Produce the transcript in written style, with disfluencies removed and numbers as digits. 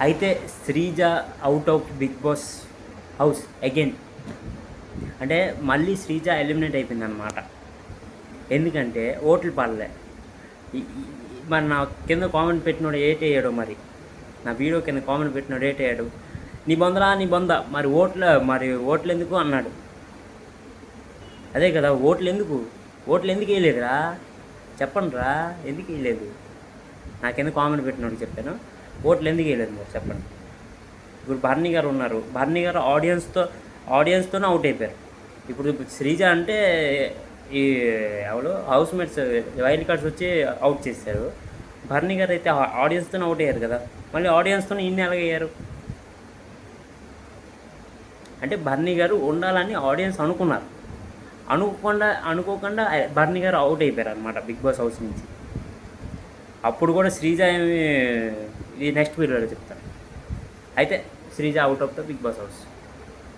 అయితే Sreeja out of Bigg Boss house again. అంటే మళ్ళీ శ్రీజ ఎలిమినేట్ అయిపోయింది అనమాట. ఎందుకంటే ఓట్లు పడలే. మరి నా కింద కామెంట్ పెట్టినోడు ఏట్ అయ్యాడు, మరి నా వీడియో కింద కామెంట్ పెట్టినోడు ఏట్ అయ్యాడు, నీ బొంద మరి ఓట్లు ఎందుకు అన్నాడు. అదే కదా, ఓట్లు ఎందుకు వేయలేదురా, చెప్పండి రా, ఎందుకు వేయలేదు? నా కింద కామెంట్ పెట్టినోడు చెప్పాను, ఓట్లు ఎందుకు వేయలేదు మరి చెప్పండి. ఇప్పుడు భరణి గారు ఉన్నారు, భరణి గారు ఆడియన్స్తోనే అవుట్ అయిపోయారు. ఇప్పుడు శ్రీజ అంటే ఈ ఎవరు హౌస్ మేట్స్ వైల్డ్ కార్డ్స్ వచ్చి అవుట్ చేశారు. భరణి గారు అయితే ఆడియన్స్తోనే అవుట్ అయ్యారు కదా, మళ్ళీ ఆడియన్స్తోనే ఇన్ని ఎలాగయ్యారు? అంటే భరణి గారు ఉండాలని ఆడియన్స్ అనుకోకుండా భరణి గారు అవుట్ అయిపోయారు అనమాట బిగ్ బాస్ హౌస్ నుంచి. అప్పుడు కూడా శ్రీజ ఏమి, ఇది నెక్స్ట్ పీరియడ్లో చెప్తాను. అయితే Sreeja out of the Bigg Boss house.